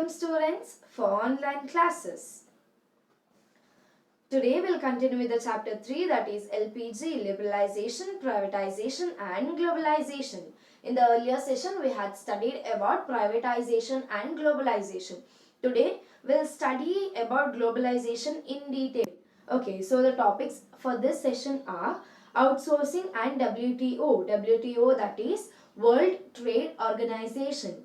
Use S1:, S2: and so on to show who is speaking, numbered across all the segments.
S1: Welcome students for online classes. Today we'll continue with the chapter 3, that is LPG, Liberalisation, Privatisation and Globalisation. In the earlier session we had studied about privatization and globalization. Today we'll study about globalization in detail. Okay, so the topics for this session are outsourcing and WTO. WTO, that is World Trade Organization.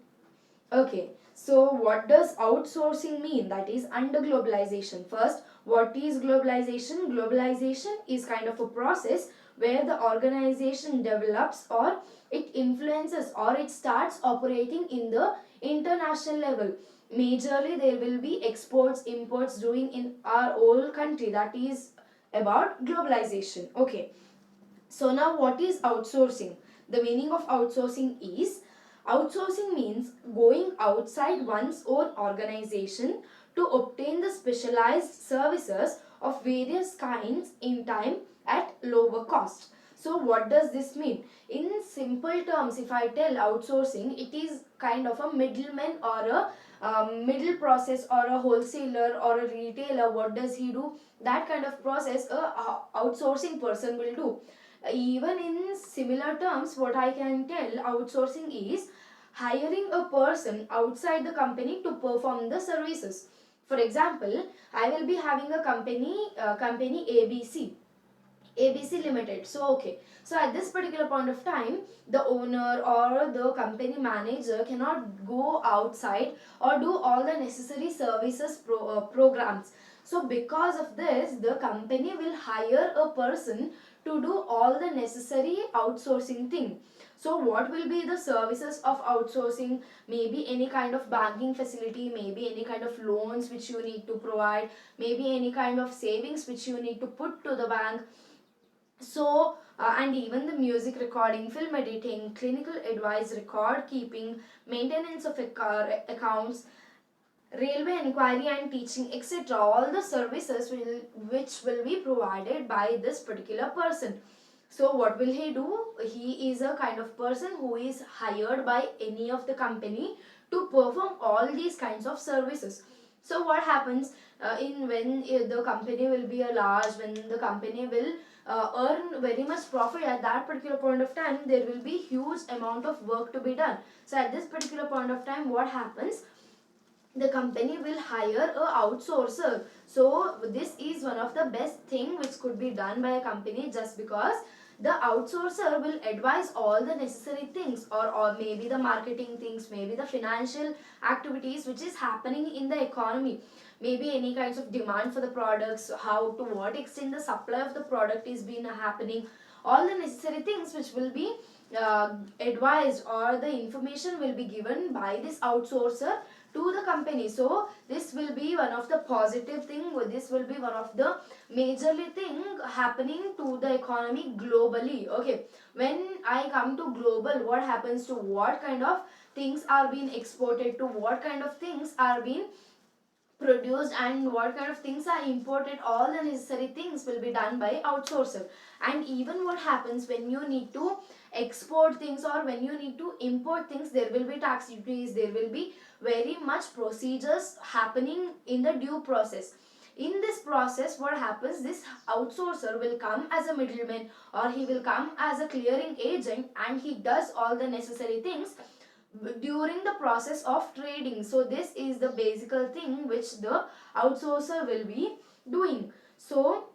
S1: Okay, so what does outsourcing mean? That is under globalization. First, what is globalization? Globalization is kind of a process where the organization develops or it influences or it starts operating in the international level. Majorly there will be exports, imports doing in our whole country. That is about globalization. Okay, so now what is outsourcing? The meaning of outsourcing is outsourcing means going outside one's own organization to obtain the specialized services of various kinds in time at lower cost. So what does this mean? In simple terms, if I tell outsourcing, it is kind of a middleman or a middle process or a wholesaler or a retailer. What does he do? That kind of process a outsourcing person will do. Even in similar terms, what I can tell, outsourcing is hiring a person outside the company to perform the services. For example, I will be having a company ABC Limited. So okay, so at this particular point of time, the owner or the company manager cannot go outside or do all the necessary services programs. So because of this, the company will hire a person to do all the necessary outsourcing thing. So what will be the services of outsourcing? Maybe any kind of banking facility, maybe any kind of loans which you need to provide, maybe any kind of savings which you need to put to the bank. So and even the music recording, film editing, clinical advice, record keeping, maintenance of accounts, railway inquiry and teaching, etc. All the services which will be provided by this particular person. So what will he do? He is a kind of person who is hired by any of the company to perform all these kinds of services. So what happens in when the company will be a large, when the company will earn very much profit, at that particular point of time there will be huge amount of work to be done. So at this particular point of time, what happens? The company will hire a outsourcer. So this is one of the best thing which could be done by a company, just because the outsourcer will advise all the necessary things, or maybe the marketing things, maybe the financial activities which is happening in the economy, maybe any kinds of demand for the products, how to what extent the supply of the product is been happening, all the necessary things which will be advised, or the information will be given by this outsourcer to the company. So this will be one of the positive thing, this will be one of the majorly thing happening to the economy globally. Okay, when I come to global, what happens to what kind of things are being exported, to what kind of things are being produced, and what kind of things are imported, all the necessary things will be done by outsourcer. And even what happens when you need to export things or when you need to import things, there will be tax duties, there will be very much procedures happening in the due process. In this process, what happens, this outsourcer will come as a middleman, or he will come as a clearing agent, and he does all the necessary things during the process of trading. So this is the basic thing which the outsourcer will be doing. So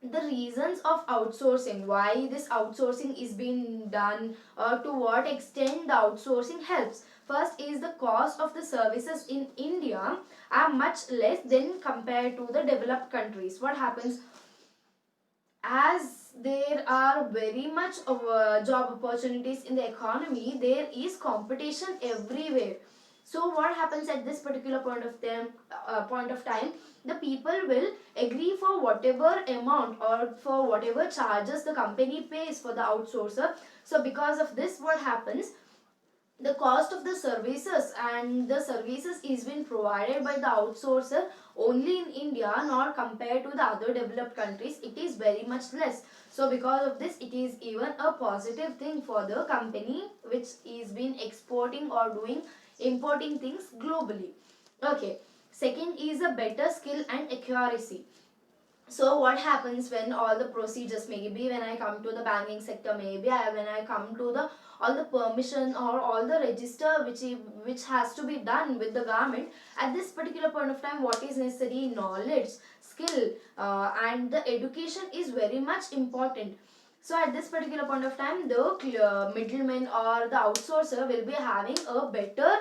S1: the reasons of outsourcing, why this outsourcing is being done, or to what extent the outsourcing helps. First is the cost of the services in India are much less than compared to the developed countries. What happens? As there are very much of job opportunities in the economy, there is competition everywhere. So what happens at this particular point of time, the people will agree for whatever amount or for whatever charges the company pays for the outsourcer. So because of this, what happens, the cost of the services and the services is being provided by the outsourcer only in India, not compared to the other developed countries, it is very much less. So because of this, it is even a positive thing for the company which is been exporting or doing importing things globally. Okay. Second is a better skill and accuracy. So what happens when all the procedures, maybe when I come to the banking sector, maybe when I come to the all the permission or all the register which has to be done with the government, at this particular point of time, what is necessary? Knowledge, skill, and the education is very much important. So at this particular point of time, the middleman or the outsourcer will be having a better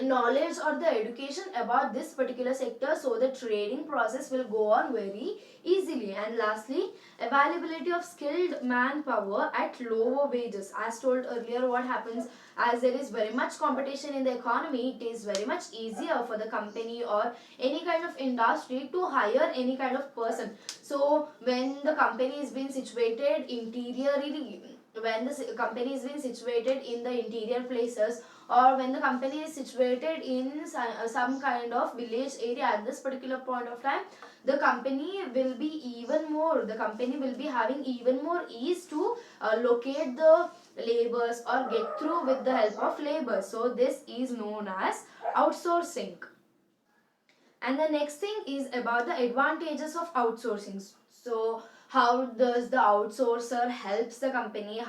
S1: knowledge or the education about this particular sector, so the trading process will go on very easily. And lastly, availability of skilled manpower at lower wages. As told earlier, what happens, as there is very much competition in the economy, it is very much easier for the company or any kind of industry to hire any kind of person. So when the company is being situated interiorly, when the company is being situated in the interior places, or when the company is situated in some kind of village area, at this particular point of time, the company will be having even more ease to locate the labors or get through with the help of labor. So this is known as outsourcing. And the next thing is about the advantages of outsourcing. So how does the outsourcer helps the company?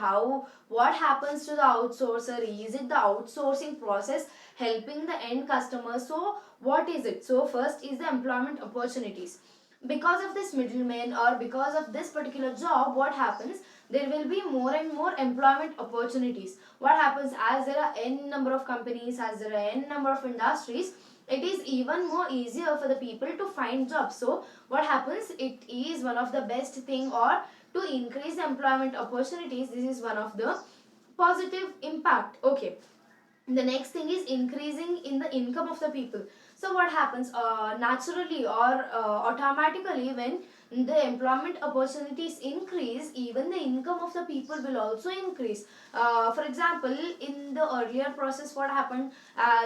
S1: What happens to the outsourcer? Is it the outsourcing process helping the end customer? So what is it? So first is the employment opportunities. Because of this middleman or because of this particular job, what happens? There will be more and more employment opportunities. What happens, as there are n number of companies, as there are n number of industries, it is even more easier for the people to find jobs. So what happens, it is one of the best thing, or to increase the employment opportunities, this is one of the positive impact. Okay, the next thing is increasing in the income of the people. So what happens, naturally or automatically, when the employment opportunities increase, even the income of the people will also increase. For example, in the earlier process, what happened,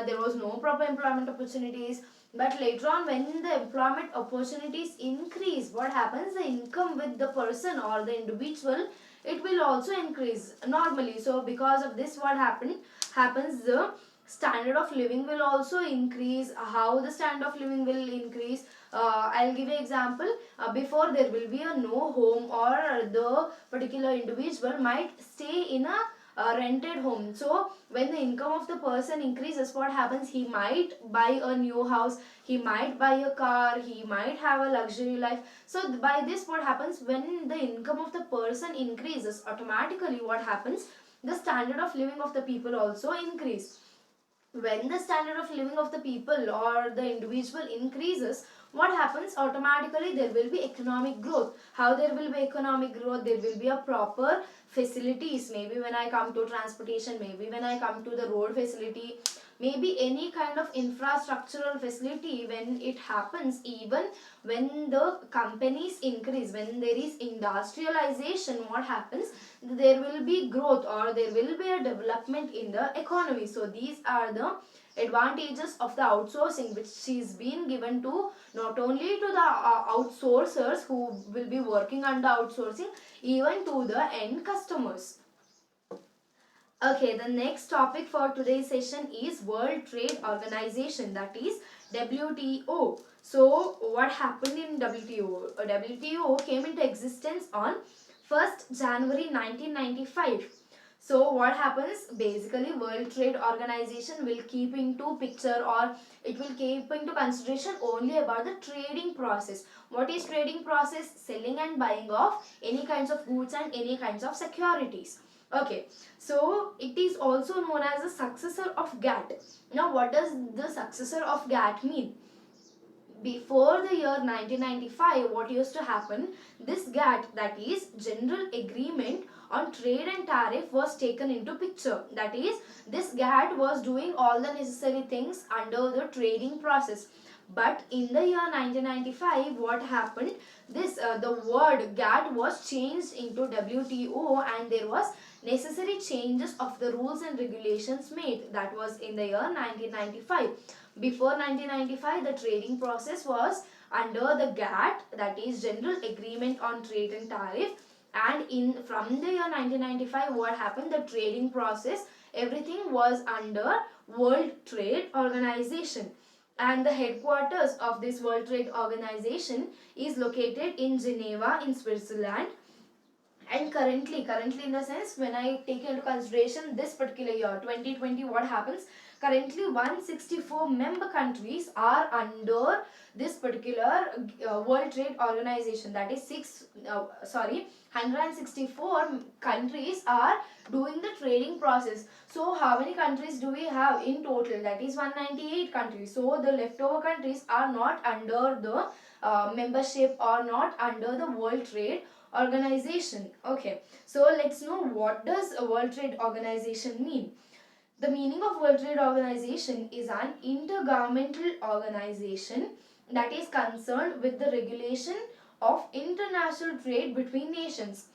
S1: there was no proper employment opportunities, but later on, when the employment opportunities increase, what happens, the income with the person or the individual, it will also increase normally. So because of this, what happens, the standard of living will also increase. How the standard of living will increase, I'll give you example. Before, there will be a no home, or the particular individual might stay in a rented home. So when the income of the person increases, what happens, he might buy a new house, he might buy a car, he might have a luxury life. So by this, what happens, when the income of the person increases, automatically what happens, the standard of living of the people also increase. When the standard of living of the people or the individual increases, what happens, automatically there will be economic growth. How there will be economic growth? There will be a proper facilities. Maybe when I come to transportation, maybe when I come to the road facility, maybe any kind of infrastructural facility, when it happens, even when the companies increase, when there is industrialization, what happens, there will be growth, or there will be a development in the economy. So these are the advantages of the outsourcing, which is being given to not only to the outsourcers who will be working under outsourcing, even to the end customers. Okay, the next topic for today's session is World Trade Organization, that is WTO. So what happened in WTO? WTO came into existence on 1st January 1995. So what happens, basically World Trade Organization will keep into picture, or it will keep into consideration only about the trading process. What is trading process? Selling and buying of any kinds of goods and any kinds of securities. Okay, so it is also known as the successor of GATT. Now what does the successor of GATT mean? Before the year 1995, what used to happen, this GATT, that is General Agreement on Trade and Tariff, was taken into picture. That is, this GATT was doing all the necessary things under the trading process. But in the year 1995, what happened, the word GATT was changed into WTO, and there was necessary changes of the rules and regulations made. That was in the year 1995. Before 1995, the trading process was under the GATT, that is General Agreement on Trade and Tariff. And from the year 1995, what happened, the trading process, everything was under World Trade Organization. and the headquarters of this World Trade Organization is located in Geneva in Switzerland. And currently in the sense, when I take into consideration this particular year 2020, what happens currently, 164 member countries are under this particular World Trade Organization, that is 164 countries are doing the trading process. So how many countries do we have in total? That is 198 countries. So the leftover countries are not under the membership or not under the World Trade Organization. Okay, so let's know, what does a World Trade Organization mean? The meaning of World Trade Organization is an intergovernmental organization that is concerned with the regulation of international trade between nations.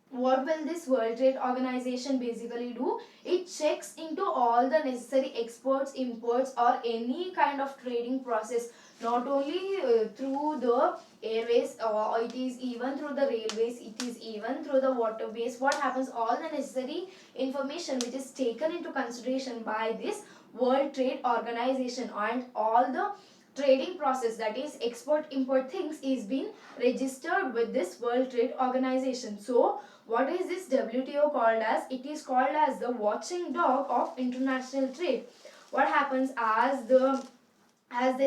S1: What will this World Trade Organization basically do? It checks into all the necessary exports, imports, or any kind of trading process, not only through the airways, or it is even through the railways, it is even through the waterways. What happens? All the necessary information which is taken into consideration by this World Trade Organization, and all the trading process, that is export import things, is being registered with this World Trade Organization. So what is this WTO called as? It is called as the watching dog of international trade. What happens, as there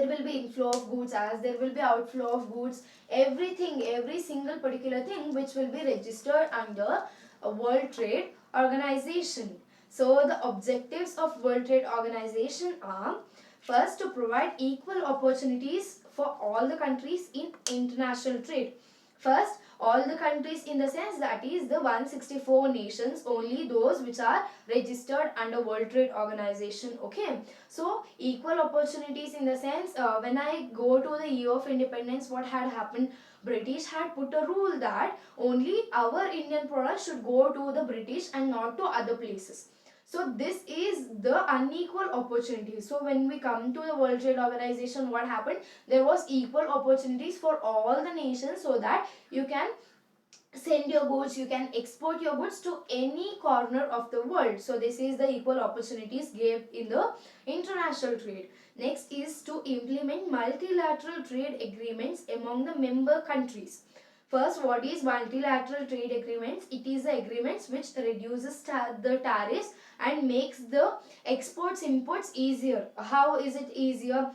S1: will be inflow of goods, as there will be outflow of goods, everything, every single particular thing which will be registered under a World Trade Organization. So the objectives of World Trade Organization are: first, to provide equal opportunities for all the countries in international trade. First, all the countries, in the sense, that is the 164 nations, only those which are registered under World Trade Organization. Okay, so equal opportunities in the sense, when I go to the year of independence, what had happened? British had put a rule that only our Indian products should go to the British and not to other places. So this is the unequal opportunity. So when we come to the World Trade Organization, what happened? There was equal opportunities for all the nations, so that you can send your goods, you can export your goods to any corner of the world. So this is the equal opportunities gave in the international trade. Next is to implement multilateral trade agreements among the member countries. First, what is multilateral trade agreements? It is the agreements which reduces the tariffs and makes the exports imports easier. How is it easier?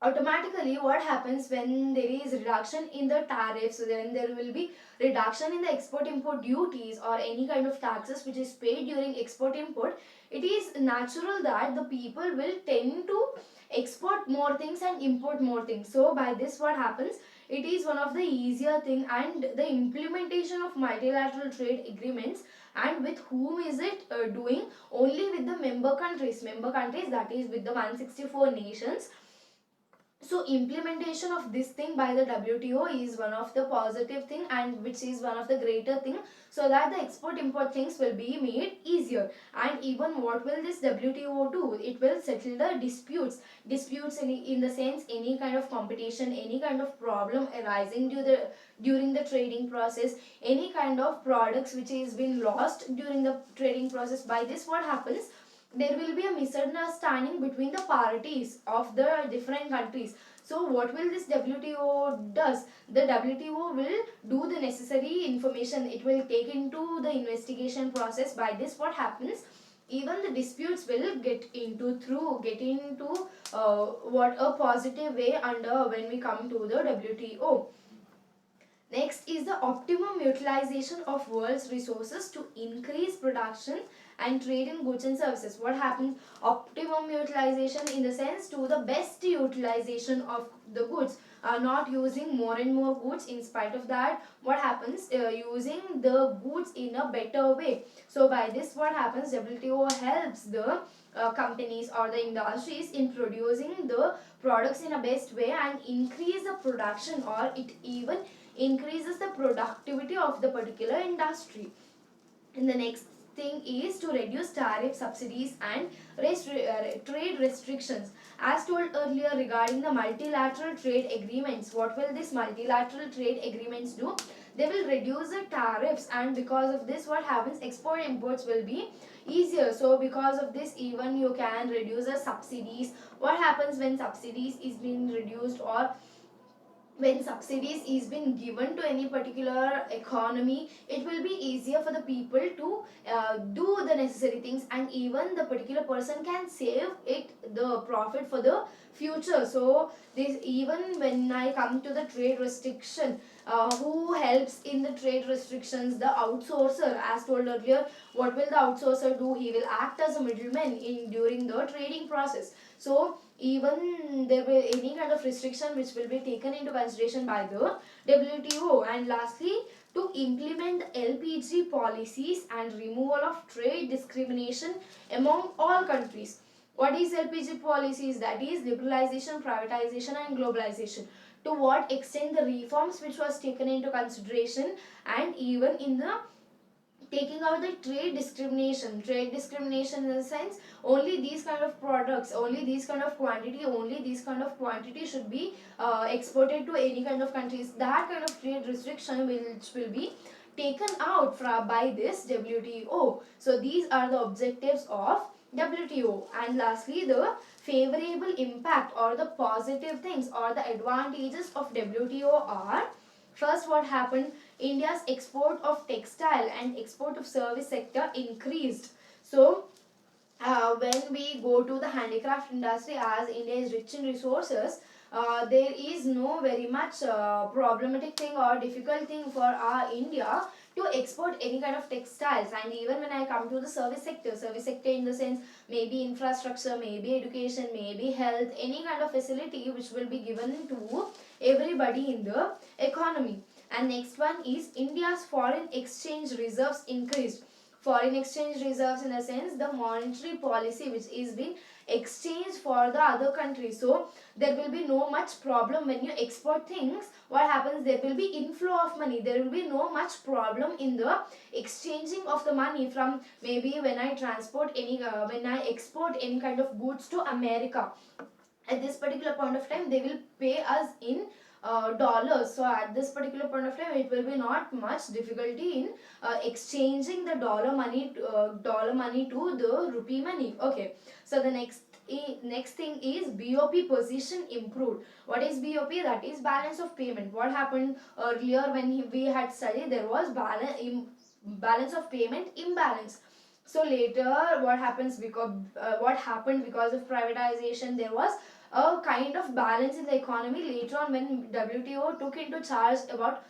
S1: Automatically, what happens when there is reduction in the tariffs, then there will be reduction in the export import duties or any kind of taxes which is paid during export import. It is natural that the people will tend to export more things and import more things. So by this, what happens? It is one of the easier thing, and the implementation of multilateral trade agreements, and with whom is it doing? Only with the member countries, that is with the 164 nations. So implementation of this thing by the WTO is one of the positive thing, and which is one of the greater thing, so that the export import things will be made easier. And even what will this WTO do? It will settle the disputes in the sense, any kind of competition, any kind of problem arising during the trading process, any kind of products which is been lost during the trading process. By this, what happens? There will be a misunderstanding between the parties of the different countries. So what will this WTO does? The WTO will do the necessary information. It will take into the investigation process. By this, what happens? Even the disputes will get into what a positive way under when we come to the WTO. Next is the optimum utilization of world's resources to increase production and trade in goods and services. What happens? Optimum utilization in the sense, to the best utilization of the goods, not using more and more goods. In spite of that, what happens? Using the goods in a better way. So by this, what happens? WTO helps the companies or the industries in producing the products in a best way and increase the production, or it even increases the productivity of the particular industry. And the next thing is to reduce tariff subsidies and trade restrictions. As told earlier regarding the multilateral trade agreements, what will this multilateral trade agreements do? They will reduce the tariffs, and because of this, what happens? Export imports will be easier. So because of this, even you can reduce the subsidies. What happens when subsidies is being reduced, or when subsidies is been given to any particular economy, it will be easier for the people to do the necessary things, and even the particular person can save it the profit for the future. So this, even when I come to the trade restriction, who helps in the trade restrictions? The outsourcer. As told earlier, what will the outsourcer do? He will act as a middleman in during the trading process. So even there will any kind of restriction which will be taken into consideration by the WTO. And lastly, to implement LPG policies and removal of trade discrimination among all countries. What is LPG policies? That is liberalization, privatization and globalization. To what extent the reforms which was taken into consideration, and even in the taking out the trade discrimination in the sense, only these kind of products, only these kind of quantity, only these kind of quantity should be exported to any kind of countries. That kind of trade restriction which will be taken out from by this WTO. So these are the objectives of WTO. And lastly, the favorable impact or the positive things or the advantages of WTO are: first, what happened? India's export of textile and export of service sector increased. So, when we go to the handicraft industry, as India is rich in resources, there is no very much problematic thing or difficult thing for our India to export any kind of textiles. And even when I come to the service sector in the sense, maybe infrastructure, maybe education, maybe health, any kind of facility which will be given to everybody in the economy. And next one is India's foreign exchange reserves increased. Foreign exchange reserves in the sense, the monetary policy which is being exchanged for the other country. So there will be no much problem when you export things. What happens? There will be inflow of money. There will be no much problem in the exchanging of the money from, maybe when I transport any when I export any kind of goods to America, at this particular point of time they will pay us in dollars. So at this particular point of time, it will be not much difficulty in exchanging the dollar money to the rupee money. Okay, so the next thing is BOP position improved. What is BOP? That is balance of payment. What happened earlier when we had studied, there was balance of payment imbalance. So later, what happened because of privatization, there was a kind of balance in the economy. Later on, when WTO took into charge about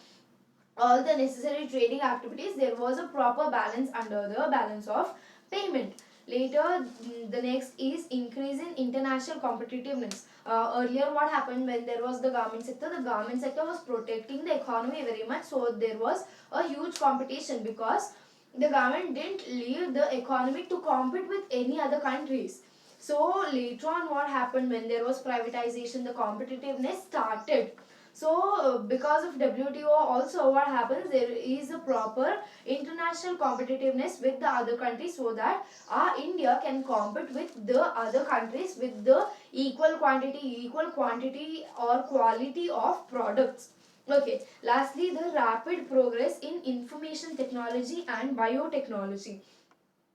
S1: all the necessary trading activities, there was a proper balance under the balance of payment. Later, the next is increase in international competitiveness. Earlier, what happened when there was the garment sector? The garment sector was protecting the economy very much, so there was a huge competition because the government didn't leave the economy to compete with any other countries. So later on, what happened when there was privatization, the competitiveness started. So because of WTO also, what happens, there is a proper international competitiveness with the other countries, so that our India can compete with the other countries with the equal quantity or quality of products. Okay, lastly, the rapid progress in information technology and biotechnology.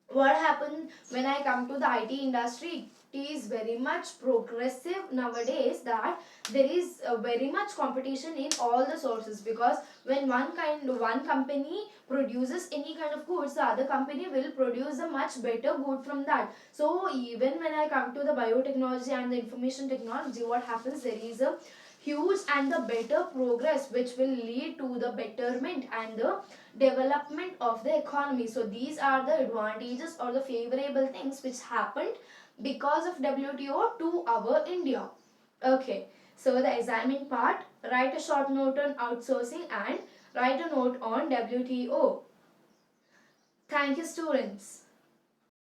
S1: What happened when I come to the IT industry? It is very much progressive nowadays, that there is very much competition in all the sources, because when one company produces any kind of goods, the other company will produce a much better good from that. So even when I come to the biotechnology and the information technology, what happens, there is a huge and the better progress which will lead to the betterment and the development of the economy. So these are the advantages or the favorable things which happened because of WTO to our India. Okay, so the assignment part: write a short note on outsourcing and write a note on WTO. Thank you, students.